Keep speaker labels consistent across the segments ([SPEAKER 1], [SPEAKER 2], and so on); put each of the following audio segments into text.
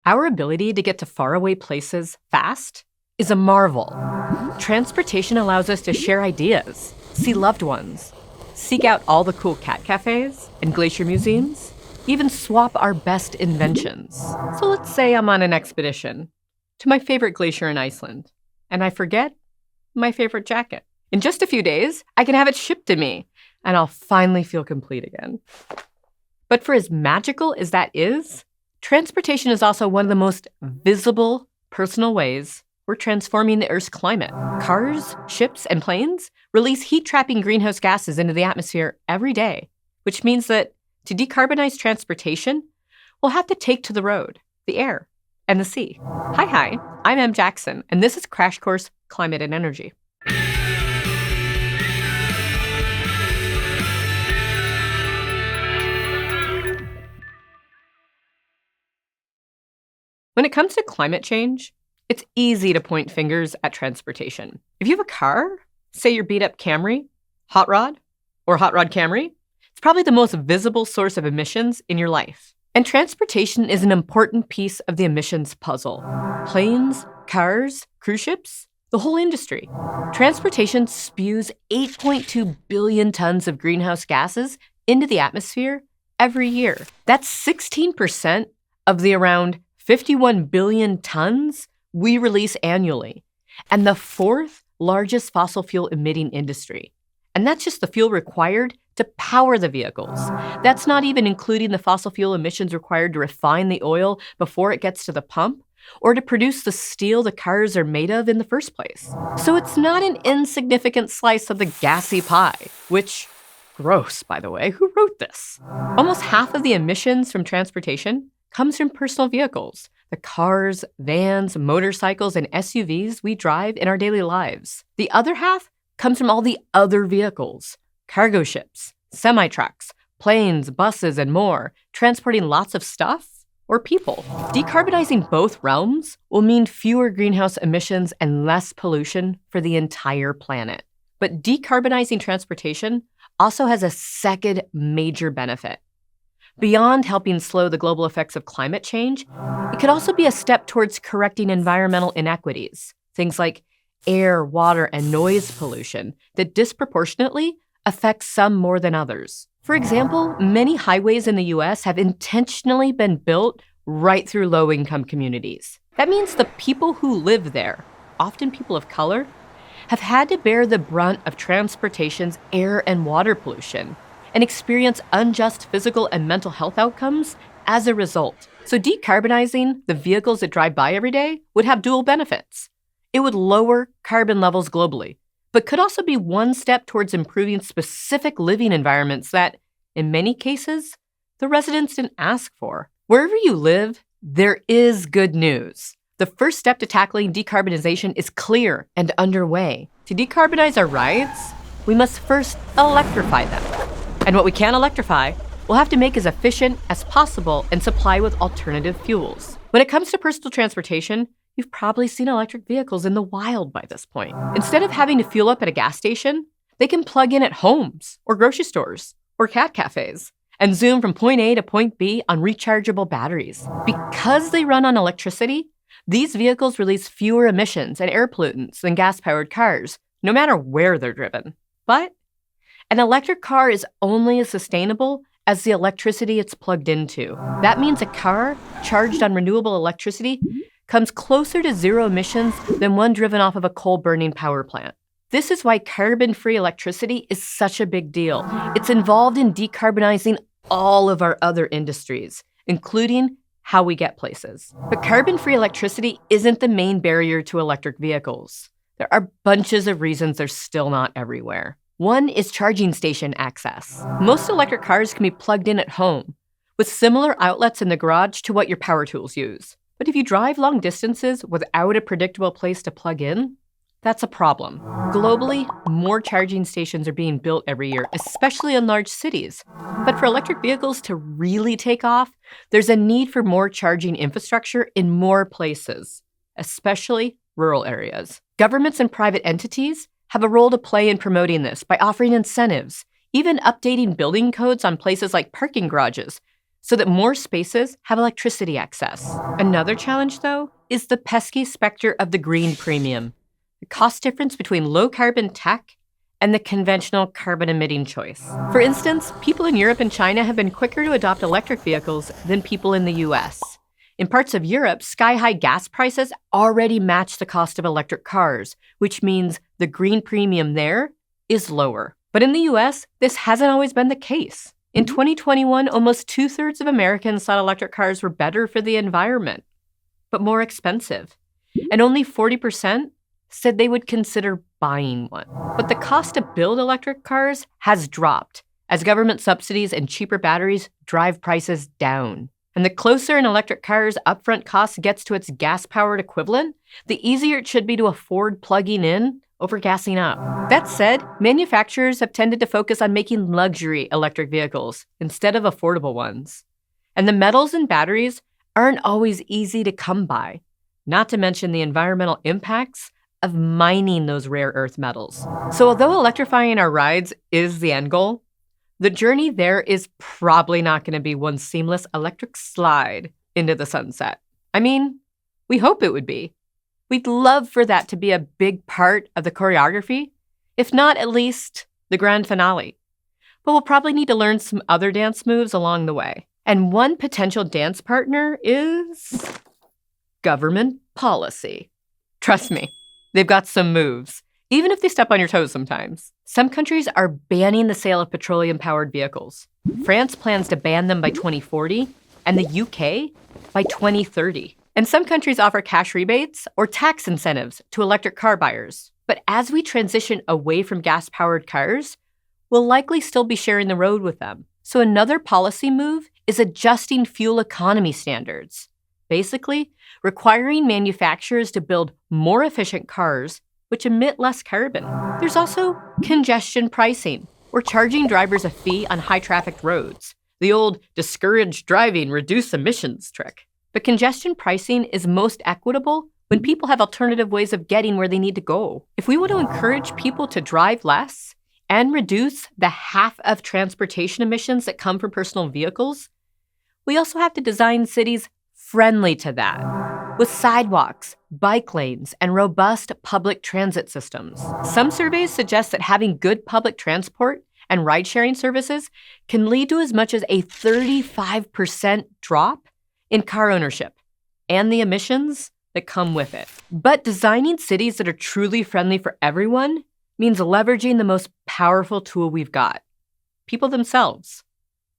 [SPEAKER 1] Our ability to get to faraway places fast is a marvel. Transportation allows us to share ideas, see loved ones, seek out all the cool cat cafes and glacier museums, even swap our best inventions. So let's say I'm on an expedition to my favorite glacier in Iceland, and I forget my favorite jacket. In just a few days, I can have it shipped to me, and I'll finally feel complete again. But for as magical as that is, transportation is also one of the most visible, personal ways we're transforming the Earth's climate. Cars, ships, and planes release heat-trapping greenhouse gases into the atmosphere every day, which means that to decarbonize transportation, we'll have to take to the road, the air, and the sea. Hi, I'm Em Jackson, and this is Crash Course Climate and Energy. When it comes to climate change, it's easy to point fingers at transportation. If you have a car, say your beat-up Camry, Hot Rod, or Hot Rod Camry, it's probably the most visible source of emissions in your life. And transportation is an important piece of the emissions puzzle. Planes, cars, cruise ships, the whole industry. Transportation spews 8.2 billion tons of greenhouse gases into the atmosphere every year. That's 16% of the around 51 billion tons we release annually, and the fourth largest fossil fuel emitting industry. And that's just the fuel required to power the vehicles. That's not even including the fossil fuel emissions required to refine the oil before it gets to the pump, or to produce the steel the cars are made of in the first place. So it's not an insignificant slice of the gassy pie, which, gross, by the way, who wrote this? Almost half of the emissions from transportation comes from personal vehicles, the cars, vans, motorcycles, and SUVs we drive in our daily lives. The other half comes from all the other vehicles, cargo ships, semi-trucks, planes, buses, and more, transporting lots of stuff or people. Decarbonizing both realms will mean fewer greenhouse emissions and less pollution for the entire planet. But decarbonizing transportation also has a second major benefit. Beyond helping slow the global effects of climate change, it could also be a step towards correcting environmental inequities, things like air, water, and noise pollution that disproportionately affect some more than others. For example, many highways in the US have intentionally been built right through low-income communities. That means the people who live there, often people of color, have had to bear the brunt of transportation's air and water pollution and experience unjust physical and mental health outcomes as a result. So decarbonizing the vehicles that drive by every day would have dual benefits. It would lower carbon levels globally, but could also be one step towards improving specific living environments that, in many cases, the residents didn't ask for. Wherever you live, there is good news. The first step to tackling decarbonization is clear and underway. To decarbonize our rides, we must first electrify them. And what we can electrify, we'll have to make as efficient as possible and supply with alternative fuels. When it comes to personal transportation, you've probably seen electric vehicles in the wild by this point. Instead of having to fuel up at a gas station, they can plug in at homes or grocery stores or cat cafes and zoom from point A to point B on rechargeable batteries. Because they run on electricity, these vehicles release fewer emissions and air pollutants than gas-powered cars, no matter where they're driven. But an electric car is only as sustainable as the electricity it's plugged into. That means a car charged on renewable electricity comes closer to zero emissions than one driven off of a coal-burning power plant. This is why carbon-free electricity is such a big deal. It's involved in decarbonizing all of our other industries, including how we get places. But carbon-free electricity isn't the main barrier to electric vehicles. There are bunches of reasons they're still not everywhere. One is charging station access. Most electric cars can be plugged in at home, with similar outlets in the garage to what your power tools use. But if you drive long distances without a predictable place to plug in, that's a problem. Globally, more charging stations are being built every year, especially in large cities. But for electric vehicles to really take off, there's a need for more charging infrastructure in more places, especially rural areas. Governments and private entities have a role to play in promoting this by offering incentives, even updating building codes on places like parking garages, so that more spaces have electricity access. Another challenge, though, is the pesky specter of the green premium, the cost difference between low-carbon tech and the conventional carbon-emitting choice. For instance, people in Europe and China have been quicker to adopt electric vehicles than people in the US. In parts of Europe, sky-high gas prices already match the cost of electric cars, which means the green premium there is lower. But in the US, this hasn't always been the case. In 2021, almost 2/3 of Americans thought electric cars were better for the environment, but more expensive. And only 40% said they would consider buying one. But the cost to build electric cars has dropped as government subsidies and cheaper batteries drive prices down. And the closer an electric car's upfront cost gets to its gas-powered equivalent, the easier it should be to afford plugging in over gassing up. That said, manufacturers have tended to focus on making luxury electric vehicles instead of affordable ones. And the metals in batteries aren't always easy to come by, not to mention the environmental impacts of mining those rare earth metals. So although electrifying our rides is the end goal, the journey there is probably not going to be one seamless electric slide into the sunset. I mean, we hope it would be. We'd love for that to be a big part of the choreography, if not at least the grand finale. But we'll probably need to learn some other dance moves along the way. And one potential dance partner is government policy. Trust me, they've got some moves, even if they step on your toes sometimes. Some countries are banning the sale of petroleum-powered vehicles. France plans to ban them by 2040, and the UK by 2030. And some countries offer cash rebates or tax incentives to electric car buyers. But as we transition away from gas-powered cars, we'll likely still be sharing the road with them. So another policy move is adjusting fuel economy standards, basically requiring manufacturers to build more efficient cars which emit less carbon. There's also congestion pricing, or charging drivers a fee on high-trafficked roads, the old discourage driving, reduce emissions trick. But congestion pricing is most equitable when people have alternative ways of getting where they need to go. If we want to encourage people to drive less and reduce the half of transportation emissions that come from personal vehicles, we also have to design cities friendly to that, with sidewalks, bike lanes, and robust public transit systems. Some surveys suggest that having good public transport and ride-sharing services can lead to as much as a 35% drop in car ownership and the emissions that come with it. But designing cities that are truly friendly for everyone means leveraging the most powerful tool we've got, people themselves.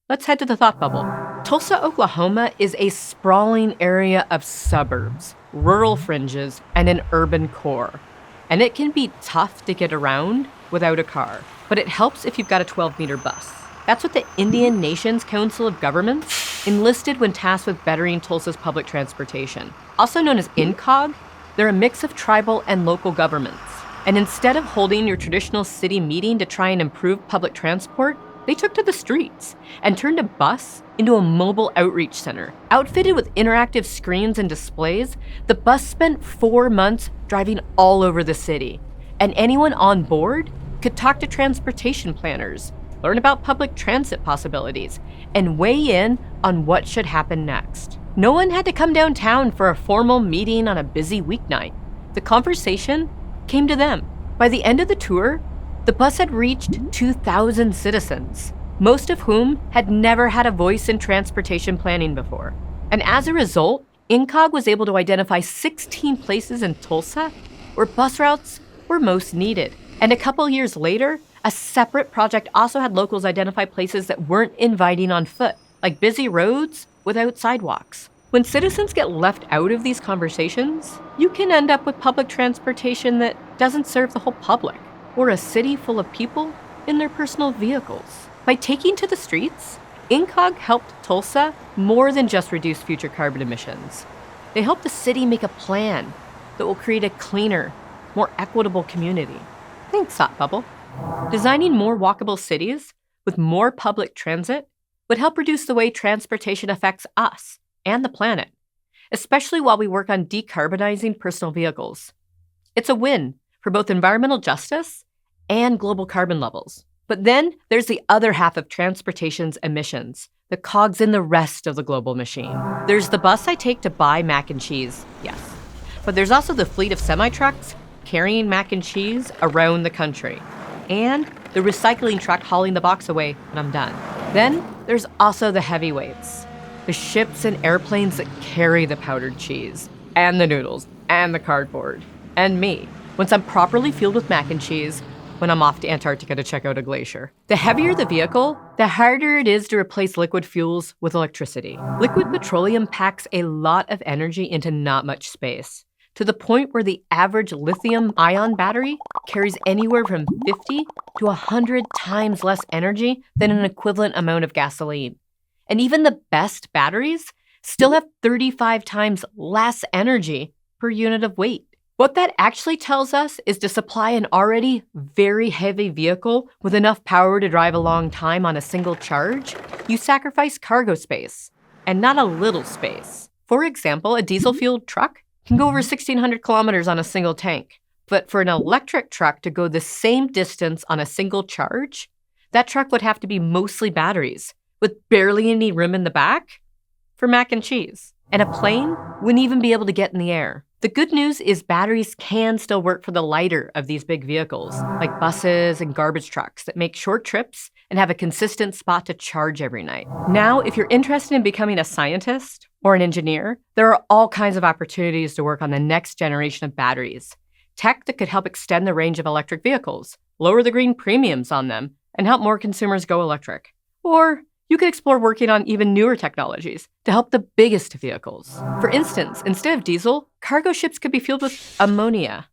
[SPEAKER 1] Let's head to the thought bubble. Tulsa, Oklahoma is a sprawling area of suburbs, rural fringes, and an urban core. And it can be tough to get around without a car. But it helps if you've got a 12-meter bus. That's what the Indian Nations Council of Governments enlisted when tasked with bettering Tulsa's public transportation. Also known as INCOG, they're a mix of tribal and local governments. And instead of holding your traditional city meeting to try and improve public transport, they took to the streets and turned a bus into a mobile outreach center. Outfitted with interactive screens and displays, the bus spent 4 months driving all over the city. And anyone on board could talk to transportation planners, learn about public transit possibilities, and weigh in on what should happen next. No one had to come downtown for a formal meeting on a busy weeknight. The conversation came to them. By the end of the tour, the bus had reached 2,000 citizens, most of whom had never had a voice in transportation planning before. And as a result, INCOG was able to identify 16 places in Tulsa where bus routes were most needed. And a couple years later, a separate project also had locals identify places that weren't inviting on foot, like busy roads without sidewalks. When citizens get left out of these conversations, you can end up with public transportation that doesn't serve the whole public, or a city full of people in their personal vehicles. By taking to the streets, INCOG helped Tulsa more than just reduce future carbon emissions. They helped the city make a plan that will create a cleaner, more equitable community. Thanks, Thought Bubble. Designing more walkable cities with more public transit would help reduce the way transportation affects us and the planet, especially while we work on decarbonizing personal vehicles. It's a win for both environmental justice and global carbon levels. But then there's the other half of transportation's emissions, the cogs in the rest of the global machine. There's the bus I take to buy mac and cheese, yes. But there's also the fleet of semi-trucks carrying mac and cheese around the country. And the recycling truck hauling the box away when I'm done. Then there's also the heavyweights. The ships and airplanes that carry the powdered cheese, and the noodles, and the cardboard, and me, once I'm properly fueled with mac and cheese, when I'm off to Antarctica to check out a glacier. The heavier the vehicle, the harder it is to replace liquid fuels with electricity. Liquid petroleum packs a lot of energy into not much space, to the point where the average lithium-ion battery carries anywhere from 50 to 100 times less energy than an equivalent amount of gasoline. And even the best batteries still have 35 times less energy per unit of weight. What that actually tells us is to supply an already very heavy vehicle with enough power to drive a long time on a single charge, you sacrifice cargo space, and not a little space. For example, a diesel-fueled truck can go over 1,600 kilometers on a single tank. But for an electric truck to go the same distance on a single charge, that truck would have to be mostly batteries, with barely any room in the back for mac and cheese. And a plane wouldn't even be able to get in the air. The good news is batteries can still work for the lighter of these big vehicles, like buses and garbage trucks that make short trips and have a consistent spot to charge every night. Now, if you're interested in becoming a scientist or an engineer, there are all kinds of opportunities to work on the next generation of batteries. Tech that could help extend the range of electric vehicles, lower the green premiums on them, and help more consumers go electric. Or you could explore working on even newer technologies to help the biggest vehicles. For instance, instead of diesel, cargo ships could be fueled with ammonia.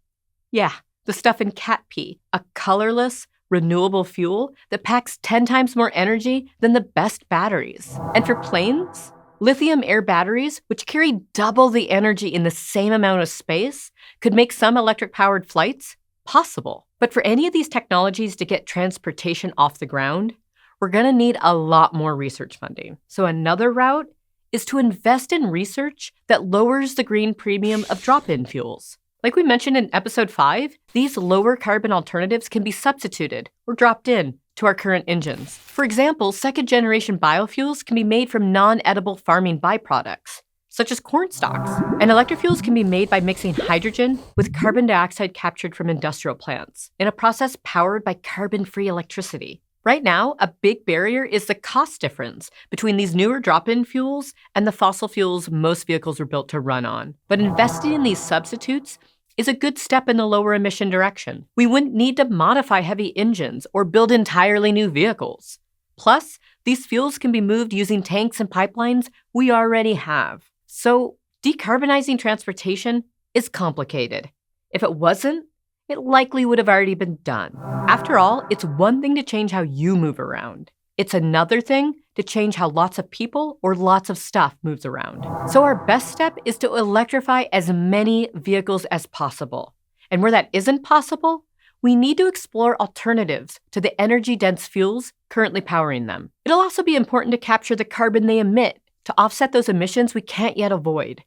[SPEAKER 1] Yeah, the stuff in cat pee, a colorless, renewable fuel that packs 10 times more energy than the best batteries. And for planes, lithium-air batteries, which carry double the energy in the same amount of space, could make some electric-powered flights possible. But for any of these technologies to get transportation off the ground, we're going to need a lot more research funding. So another route is to invest in research that lowers the green premium of drop-in fuels. Like we mentioned in episode 5, these lower carbon alternatives can be substituted or dropped in to our current engines. For example, second-generation biofuels can be made from non-edible farming byproducts, such as corn stalks. And electric fuels can be made by mixing hydrogen with carbon dioxide captured from industrial plants in a process powered by carbon-free electricity. Right now, a big barrier is the cost difference between these newer drop-in fuels and the fossil fuels most vehicles were built to run on. But investing in these substitutes is a good step in the lower emission direction. We wouldn't need to modify heavy engines or build entirely new vehicles. Plus, these fuels can be moved using tanks and pipelines we already have. So, decarbonizing transportation is complicated. If it wasn't, it likely would have already been done. After all, it's one thing to change how you move around. It's another thing to change how lots of people or lots of stuff moves around. So our best step is to electrify as many vehicles as possible. And where that isn't possible, we need to explore alternatives to the energy-dense fuels currently powering them. It'll also be important to capture the carbon they emit to offset those emissions we can't yet avoid.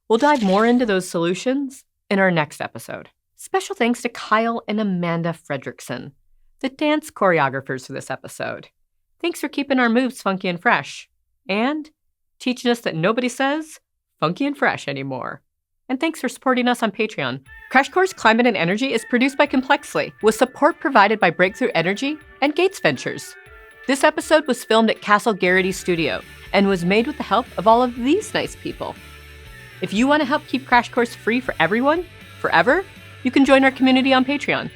[SPEAKER 1] We'll dive more into those solutions in our next episode. Special thanks to Kyle and Amanda Fredrickson, the dance choreographers for this episode. Thanks for keeping our moves funky and fresh, and teaching us that nobody says funky and fresh anymore. And thanks for supporting us on Patreon. Crash Course Climate and Energy is produced by Complexly, with support provided by Breakthrough Energy and Gates Ventures. This episode was filmed at Castle Garrity Studio and was made with the help of all of these nice people. If you want to help keep Crash Course free for everyone, forever, you can join our community on Patreon.